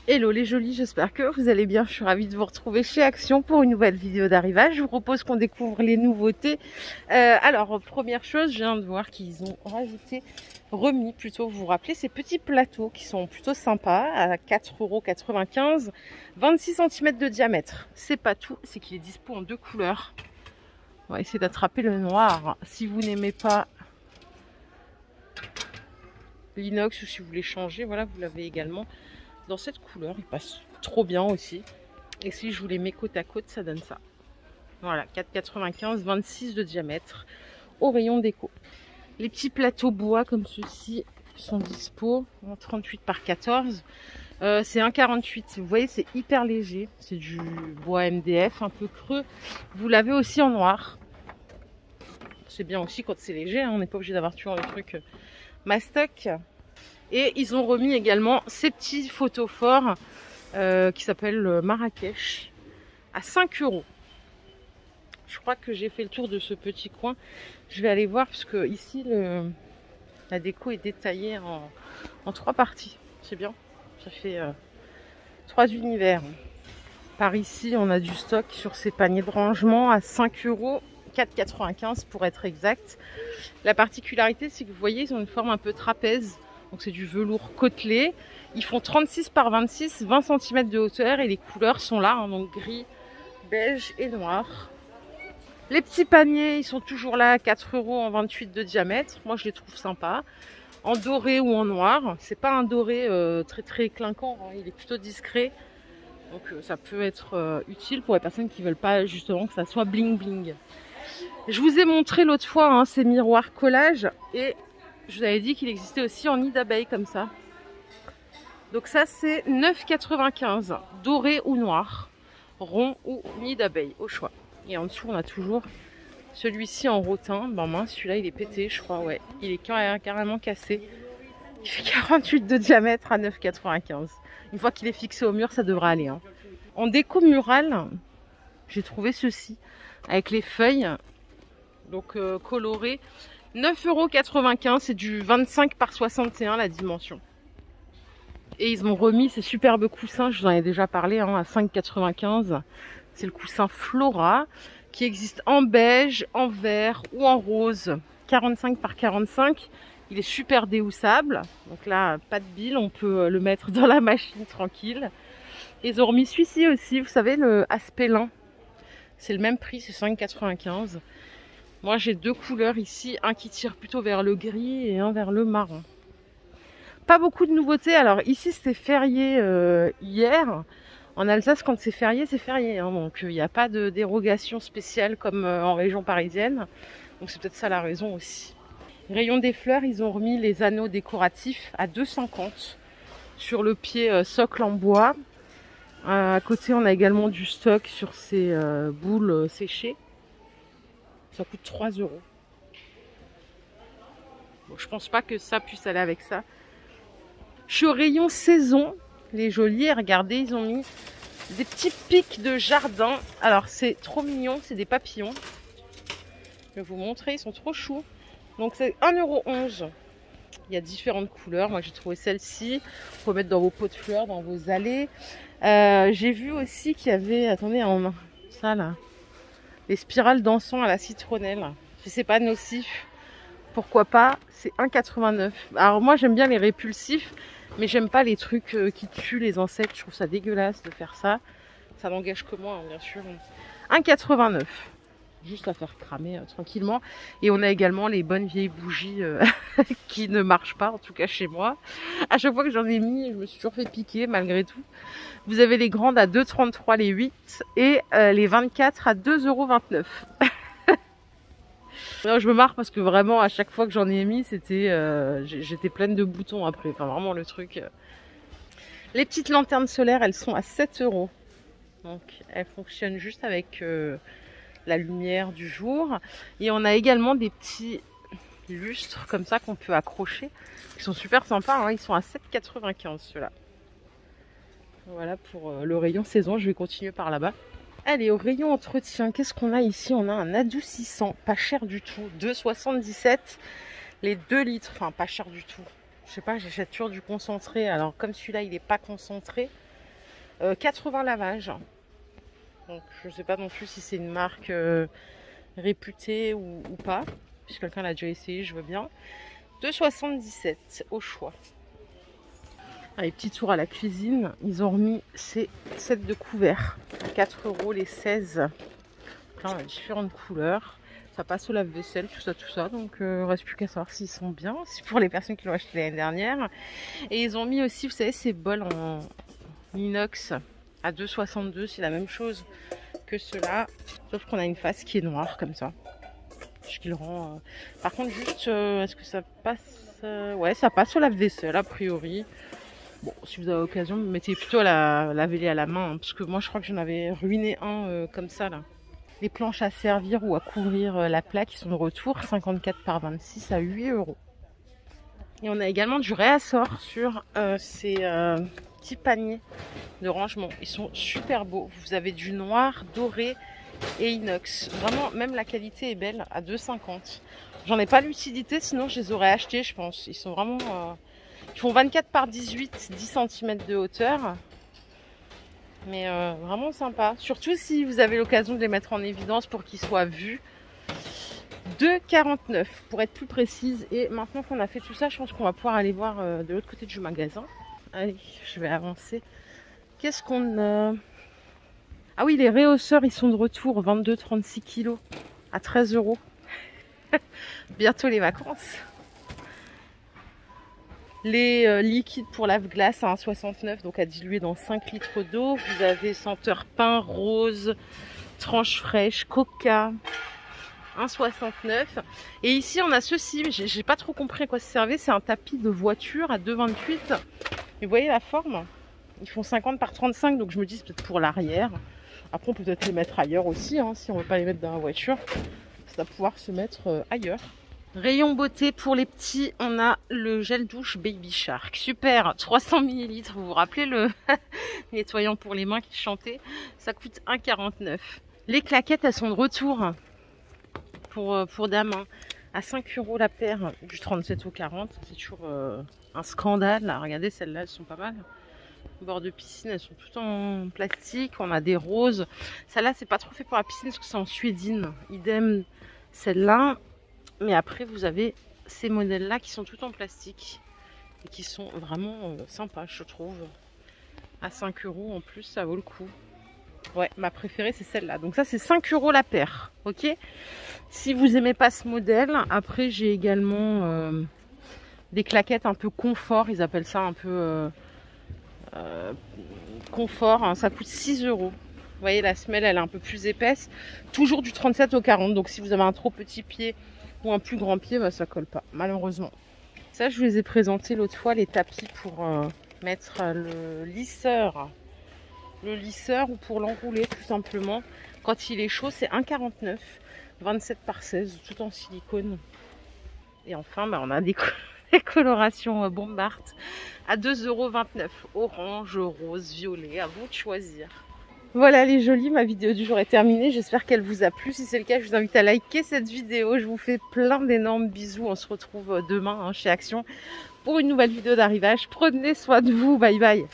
Hello les jolis, j'espère que vous allez bien. Je suis ravie de vous retrouver chez Action pour une nouvelle vidéo d'arrivage. Je vous propose qu'on découvre les nouveautés. Alors, première chose, je viens de voir qu'ils ont remis plutôt, vous vous rappelez, ces petits plateaux qui sont plutôt sympas à 4,95 €, 26 cm de diamètre. C'est pas tout, c'est qu'il est dispo en deux couleurs. On va essayer d'attraper le noir. Si vous n'aimez pas l'inox ou si vous voulez changer, voilà, vous l'avez également dans cette couleur. Il passe trop bien aussi. Et si je vous les mets côte à côte, ça donne ça. Voilà, 4,95 €, 26 de diamètre au rayon déco. Les petits plateaux bois comme ceux-ci sont dispo en 38 par 14. C'est 1,48 €. Vous voyez, c'est hyper léger. C'est du bois MDF un peu creux. Vous l'avez aussi en noir. C'est bien aussi quand c'est léger. Hein. On n'est pas obligé d'avoir toujours le truc mastoc. Et ils ont remis également ces petits photophores qui s'appellent Marrakech à 5 €. Je crois que j'ai fait le tour de ce petit coin. Je vais aller voir parce que ici la déco est détaillée en 3 parties. C'est bien. Ça fait 3 univers. Par ici, on a du stock sur ces paniers de rangement à 5 €, 4,95 € pour être exact. La particularité, c'est que vous voyez, ils ont une forme un peu trapèze. Donc c'est du velours côtelé. Ils font 36 par 26, 20 cm de hauteur et les couleurs sont là, hein, donc gris, beige et noir. Les petits paniers, ils sont toujours là, 4 € en 28 de diamètre. Moi je les trouve sympas. En doré ou en noir. C'est pas un doré très clinquant, hein, il est plutôt discret. Donc ça peut être utile pour les personnes qui veulent pas justement que ça soit bling bling. Je vous ai montré l'autre fois hein, ces miroirs collage et je vous avais dit qu'il existait aussi en nid d'abeille comme ça. Donc ça c'est 9,95 €, doré ou noir, rond ou nid d'abeille, au choix. Et en dessous on a toujours celui-ci en rotin. Ben mince, celui-là il est pété je crois, ouais. Il est carrément cassé. Il fait 48 de diamètre à 9,95 €. Une fois qu'il est fixé au mur, ça devrait aller. Hein. En déco murale, j'ai trouvé ceci, avec les feuilles, donc colorées. 9,95 €, c'est du 25 par 61 la dimension. Et ils ont remis ces superbes coussins, je vous en ai déjà parlé, hein, à 5,95 €. C'est le coussin Flora, qui existe en beige, en vert ou en rose. 45 par 45. Il est super déhoussable. Donc là, pas de bile, on peut le mettre dans la machine tranquille. Ils ont remis celui-ci aussi, vous savez, le Aspelin. C'est le même prix, c'est 5,95 €. Moi j'ai deux couleurs ici, un qui tire plutôt vers le gris et un vers le marron. Pas beaucoup de nouveautés, alors ici c'était férié hier. En Alsace quand c'est férié, hein, donc il n'y a pas de dérogation spéciale comme en région parisienne. Donc c'est peut-être ça la raison aussi. Rayon des fleurs, ils ont remis les anneaux décoratifs à 2,50 € sur le pied socle en bois. À côté on a également du stock sur ces boules séchées. Ça coûte 3 €. Bon, je pense pas que ça puisse aller avec ça. Je suis au rayon saison, les jolis. Regardez, ils ont mis des petits pics de jardin. Alors, c'est trop mignon, c'est des papillons. Je vais vous montrer, ils sont trop choux. Donc, c'est 1,11 €. Il y a différentes couleurs. Moi, j'ai trouvé celle-ci. Vous pouvez mettre dans vos pots de fleurs, dans vos allées. J'ai vu aussi qu'il y avait, attendez, en ça là. Les spirales d'encens à la citronnelle. Je sais pas, nocif. Pourquoi pas, c'est 1,89 €. Alors moi j'aime bien les répulsifs, mais j'aime pas les trucs qui tuent les insectes. Je trouve ça dégueulasse de faire ça. Ça n'engage que moi, hein, bien sûr. 1,89 €. Juste à faire cramer tranquillement. Et on a également les bonnes vieilles bougies qui ne marchent pas, en tout cas chez moi. À chaque fois que j'en ai mis, je me suis toujours fait piquer malgré tout. Vous avez les grandes à 2,33 € les 8 et les 24 à 2,29 €. Non, je me marre parce que vraiment à chaque fois que j'en ai mis, j'étais pleine de boutons après. Enfin vraiment le truc. Les petites lanternes solaires, elles sont à 7 €. Donc elles fonctionnent juste avec la lumière du jour. Et on a également des petits lustres comme ça qu'on peut accrocher. Ils sont super sympas, hein. Ils sont à 7,95 € ceux-là. Voilà pour le rayon saison. Je vais continuer par là-bas. Allez, au rayon entretien, qu'est-ce qu'on a ici? On a un adoucissant, pas cher du tout, 2,77 €, les 2 litres, enfin pas cher du tout. Je sais pas, j'achète toujours du concentré, alors comme celui-là il n'est pas concentré, 80 lavages. Donc je sais pas non plus si c'est une marque réputée ou pas. Si quelqu'un l'a déjà essayé, je veux bien. 2,77 au choix. Allez, petit tour à la cuisine. Ils ont remis ces sets de couverts. 4 € les 16. Là, on a différentes couleurs. Ça passe au lave-vaisselle, tout ça. Donc, reste plus qu'à savoir s'ils sont bien. C'est pour les personnes qui l'ont acheté l'année dernière. Et ils ont mis aussi, vous savez, ces bols en inox à 2,62. C'est la même chose que ceux-là. Sauf qu'on a une face qui est noire, comme ça. Ce qui le rend... Par contre, juste, est-ce que ça passe... Ouais, ça passe au lave-vaisselle, a priori. Bon, si vous avez l'occasion, mettez plutôt à laver à la main. Hein, parce que moi, je crois que j'en avais ruiné un comme ça, là. Les planches à servir ou à couvrir la plaque, qui sont de retour. 54 par 26 à 8 €. Et on a également du réassort sur ces petits paniers de rangement. Ils sont super beaux. Vous avez du noir, doré et inox. Vraiment, même la qualité est belle à 2,50 €. J'en ai pas l'utilité, sinon je les aurais achetés, je pense. Ils sont vraiment... Ils font 24 par 18, 10 cm de hauteur. Mais vraiment sympa. Surtout si vous avez l'occasion de les mettre en évidence pour qu'ils soient vus. 2,49 pour être plus précise. Et maintenant qu'on a fait tout ça, je pense qu'on va pouvoir aller voir de l'autre côté du magasin. Allez, je vais avancer. Qu'est-ce qu'on a? Ah oui, les réhausseurs, ils sont de retour. 22,36 kg à 13 €. Bientôt les vacances. Les liquides pour lave-glace à 1,69 €, donc à diluer dans 5 litres d'eau. Vous avez senteur pain, rose, tranche fraîche, coca, 1,69 €. Et ici, on a ceci, j'ai pas trop compris à quoi ça servait. C'est un tapis de voiture à 2,28 €. Et vous voyez la forme? Ils font 50 par 35, donc je me dis c'est peut-être pour l'arrière. Après, on peut peut-être les mettre ailleurs aussi, hein, si on veut pas les mettre dans la voiture. Ça va pouvoir se mettre ailleurs. Rayon beauté pour les petits, on a le gel douche Baby Shark. Super, 300 ml. Vous vous rappelez le nettoyant pour les mains qui chantait? Ça coûte 1,49 €. Les claquettes, elles sont de retour pour dames. Hein, à 5 € la paire, du 37 au 40. C'est toujours un scandale. Là, regardez, celles-là, elles sont pas mal. Bord de piscine, elles sont toutes en plastique. On a des roses. Celle-là, c'est pas trop fait pour la piscine parce que c'est en suédine. Idem, celle-là. Mais après, vous avez ces modèles-là qui sont tout en plastique et qui sont vraiment sympas, je trouve. À 5 € en plus, ça vaut le coup. Ouais, ma préférée, c'est celle-là. Donc ça, c'est 5 € la paire, ok? Si vous aimez pas ce modèle, après, j'ai également des claquettes un peu confort. Ils appellent ça un peu confort. Hein, ça coûte 6 €. Vous voyez, la semelle, elle est un peu plus épaisse. Toujours du 37 au 40. Donc si vous avez un trop petit pied ou un plus grand pied, bah, ça colle pas, malheureusement. Ça, je vous les ai présentés l'autre fois, les tapis pour mettre le lisseur. Le lisseur ou pour l'enrouler tout simplement. Quand il est chaud, c'est 1,49 €, 27 par 16, tout en silicone. Et enfin, bah, on a des colorations Bombart à 2,29 €. Orange, rose, violet, à vous de choisir. Voilà les jolis, ma vidéo du jour est terminée. J'espère qu'elle vous a plu. Si c'est le cas, je vous invite à liker cette vidéo. Je vous fais plein d'énormes bisous. On se retrouve demain chez Action pour une nouvelle vidéo d'arrivage. Prenez soin de vous. Bye bye.